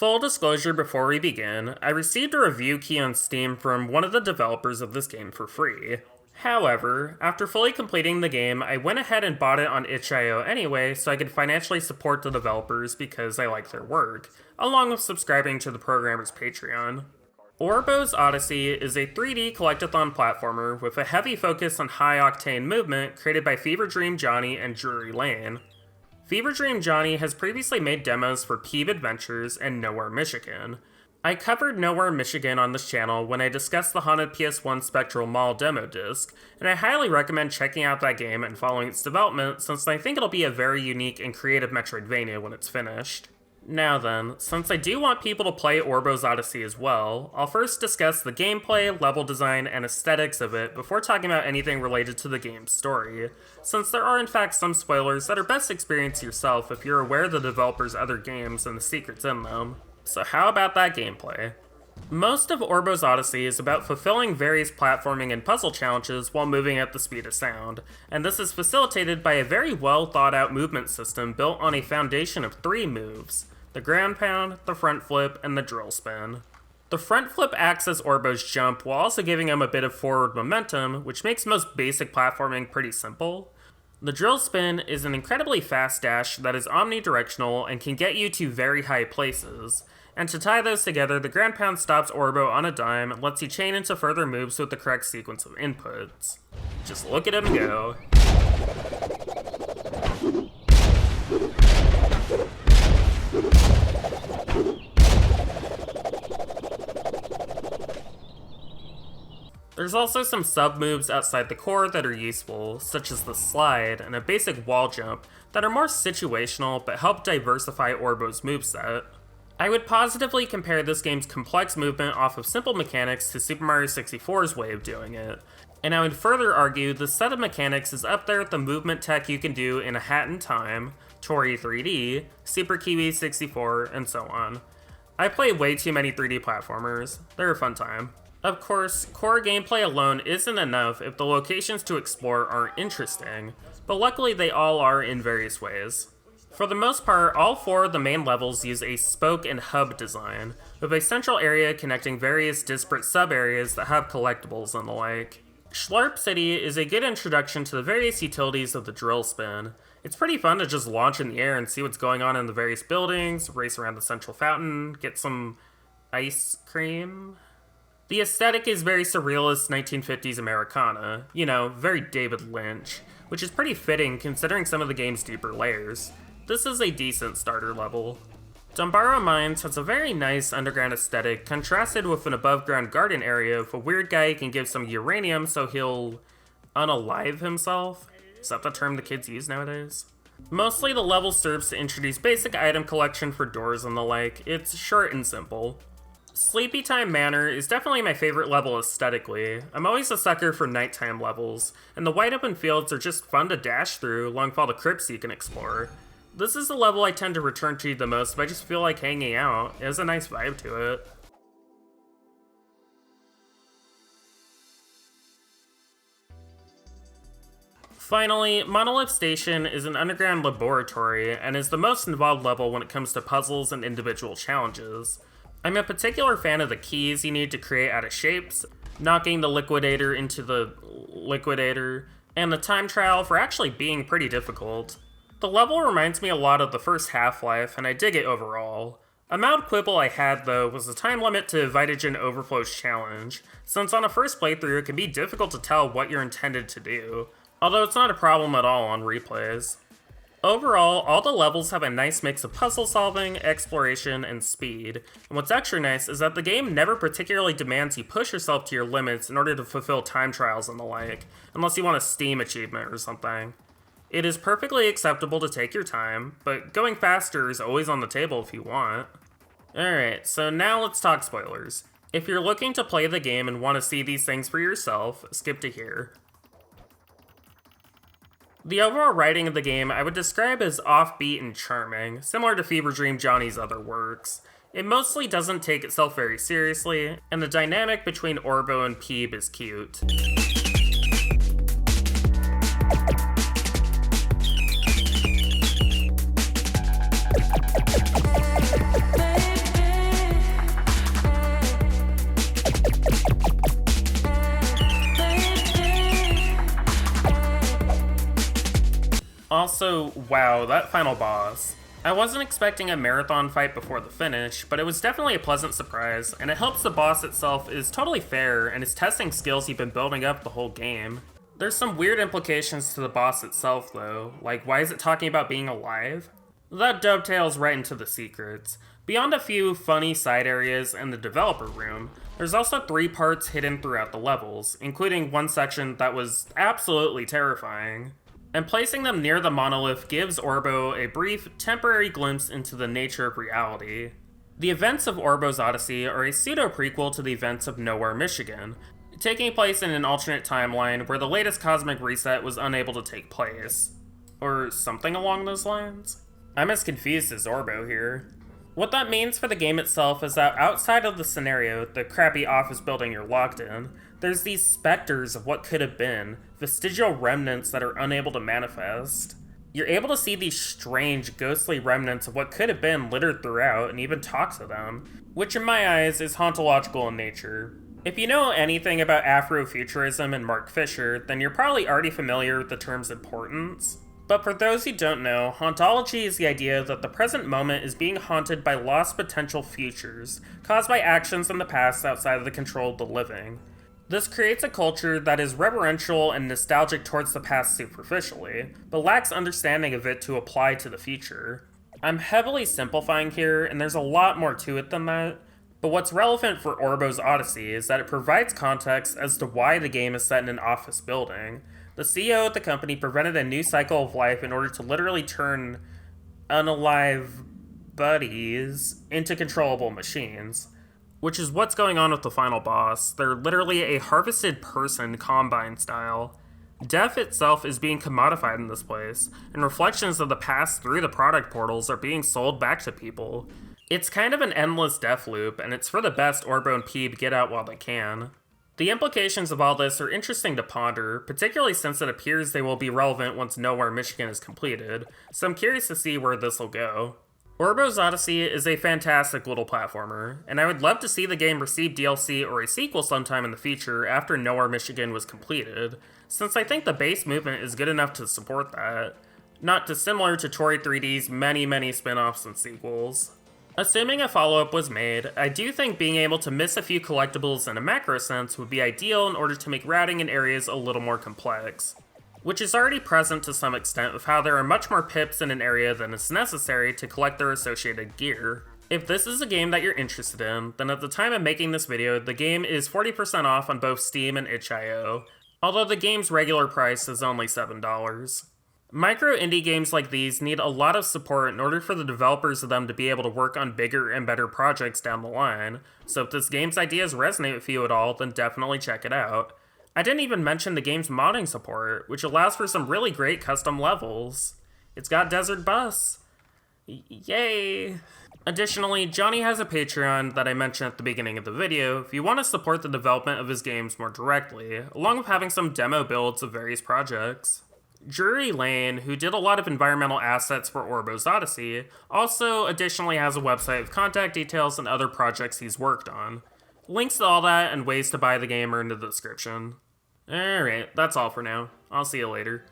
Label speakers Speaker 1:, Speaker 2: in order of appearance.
Speaker 1: Full disclosure before we begin, I received a review key on Steam from one of the developers of this game for free. However, after fully completing the game, I went ahead and bought it on itch.io anyway so I could financially support the developers because I like their work, along with subscribing to the programmer's Patreon. Orbo's Odyssey is a 3D collectathon platformer with a heavy focus on high-octane movement created by Fever Dream Johnny and Drury Lane. Fever Dream Johnny has previously made demos for Peeb Adventures and Nowhere, Michigan. I covered Nowhere, Michigan on this channel when I discussed the Haunted PS1 Spectral Mall demo disc, and I highly recommend checking out that game and following its development since I think it'll be a very unique and creative Metroidvania when it's finished. Now then, since I do want people to play Orbo's Odyssey as well, I'll first discuss the gameplay, level design, and aesthetics of it before talking about anything related to the game's story, since there are in fact some spoilers that are best experienced yourself if you're aware of the developer's other games and the secrets in them. So how about that gameplay? Most of Orbo's Odyssey is about fulfilling various platforming and puzzle challenges while moving at the speed of sound, and this is facilitated by a very well thought out movement system built on a foundation of 3 moves: the ground pound, the front flip, and the drill spin. The front flip acts as Orbo's jump while also giving him a bit of forward momentum, which makes most basic platforming pretty simple. The drill spin is an incredibly fast dash that is omnidirectional and can get you to very high places. And to tie those together, the ground pound stops Orbo on a dime and lets you chain into further moves with the correct sequence of inputs. Just look at him go. There's also some sub-moves outside the core that are useful, such as the slide and a basic wall jump that are more situational but help diversify Orbo's moveset. I would positively compare this game's complex movement off of simple mechanics to Super Mario 64's way of doing it, and I would further argue this set of mechanics is up there with the movement tech you can do in A Hat in Time, Tori 3D, Super Kiwi 64, and so on. I play way too many 3D platformers. They're a fun time. Of course, core gameplay alone isn't enough if the locations to explore aren't interesting, but luckily they all are in various ways. For the most part, all 4 of the main levels use a spoke and hub design, with a central area connecting various disparate sub-areas that have collectibles and the like. Schlarp City is a good introduction to the various utilities of the drill spin. It's pretty fun to just launch in the air and see what's going on in the various buildings, race around the central fountain, get some ice cream. The aesthetic is very surrealist 1950s Americana, very David Lynch, which is pretty fitting considering some of the game's deeper layers. This is a decent starter level. Dumbaro Mines has a very nice underground aesthetic, contrasted with an above-ground garden area with a weird guy who can give some uranium so he'll unalive himself. Is that the term the kids use nowadays? Mostly the level serves to introduce basic item collection for doors and the like. It's short and simple. Sleepy Time Manor is definitely my favorite level aesthetically. I'm always a sucker for nighttime levels, and the wide open fields are just fun to dash through along with all the crypts you can explore. This is the level I tend to return to the most if I just feel like hanging out. It has a nice vibe to it. Finally, Monolith Station is an underground laboratory and is the most involved level when it comes to puzzles and individual challenges. I'm a particular fan of the keys you need to create out of shapes, knocking the liquidator into the liquidator, and the time trial for actually being pretty difficult. The level reminds me a lot of the first Half-Life, and I dig it overall. A mild quibble I had, though, was the time limit to Vitagen Overflow's challenge, since on a first playthrough it can be difficult to tell what you're intended to do, although it's not a problem at all on replays. Overall, all the levels have a nice mix of puzzle solving, exploration, and speed, and what's extra nice is that the game never particularly demands you push yourself to your limits in order to fulfill time trials and the like, unless you want a Steam achievement or something. It is perfectly acceptable to take your time, but going faster is always on the table if you want. Alright, so now let's talk spoilers. If you're looking to play the game and want to see these things for yourself, skip to here. The overall writing of the game I would describe as offbeat and charming, similar to Fever Dream Johnny's other works. It mostly doesn't take itself very seriously, and the dynamic between Orbo and Peeb is cute. Also, wow, that final boss. I wasn't expecting a marathon fight before the finish, but it was definitely a pleasant surprise, and it helps the boss itself is totally fair and is testing skills you've been building up the whole game. There's some weird implications to the boss itself though, like why is it talking about being alive? That dovetails right into the secrets. Beyond a few funny side areas and the developer room, there's also 3 parts hidden throughout the levels, including one section that was absolutely terrifying. And placing them near the monolith gives Orbo a brief, temporary glimpse into the nature of reality. The events of Orbo's Odyssey are a pseudo-prequel to the events of Nowhere, Michigan, taking place in an alternate timeline where the latest cosmic reset was unable to take place. Or something along those lines? I'm as confused as Orbo here. What that means for the game itself is that outside of the scenario, the crappy office building you're locked in, there's these specters of what could have been, vestigial remnants that are unable to manifest. You're able to see these strange, ghostly remnants of what could have been littered throughout and even talk to them, which in my eyes is hauntological in nature. If you know anything about Afrofuturism and Mark Fisher, then you're probably already familiar with the term's importance. But for those who don't know, hauntology is the idea that the present moment is being haunted by lost potential futures, caused by actions in the past outside of the control of the living. This creates a culture that is reverential and nostalgic towards the past superficially, but lacks understanding of it to apply to the future. I'm heavily simplifying here, and there's a lot more to it than that, but what's relevant for Orbo's Odyssey is that it provides context as to why the game is set in an office building. The CEO at the company prevented a new cycle of life in order to literally turn unalive buddies into controllable machines. Which is what's going on with the final boss. They're literally a harvested person combine style. Death itself is being commodified in this place, and reflections of the past through the product portals are being sold back to people. It's kind of an endless death loop, and it's for the best Orbo and Peeb get out while they can. The implications of all this are interesting to ponder, particularly since it appears they will be relevant once Nowhere, Michigan is completed, so I'm curious to see where this will go. Orbo's Odyssey is a fantastic little platformer, and I would love to see the game receive DLC or a sequel sometime in the future after Nowhere, Michigan was completed, since I think the base movement is good enough to support that, not dissimilar to Tori 3D's many spin-offs and sequels. Assuming a follow-up was made, I do think being able to miss a few collectibles in a macro sense would be ideal in order to make routing in areas a little more complex, which is already present to some extent with how there are much more pips in an area than is necessary to collect their associated gear. If this is a game that you're interested in, then at the time of making this video, the game is 40% off on both Steam and itch.io, although the game's regular price is only $7. Micro indie games like these need a lot of support in order for the developers of them to be able to work on bigger and better projects down the line, so if this game's ideas resonate with you at all, then definitely check it out. I didn't even mention the game's modding support, which allows for some really great custom levels. It's got Desert Bus. Yay! Additionally, Johnny has a Patreon that I mentioned at the beginning of the video if you want to support the development of his games more directly, along with having some demo builds of various projects. Drury Lane, who did a lot of environmental assets for Orbo's Odyssey, also additionally has a website with contact details and other projects he's worked on. Links to all that and ways to buy the game are in the description. Alright, that's all for now. I'll see you later.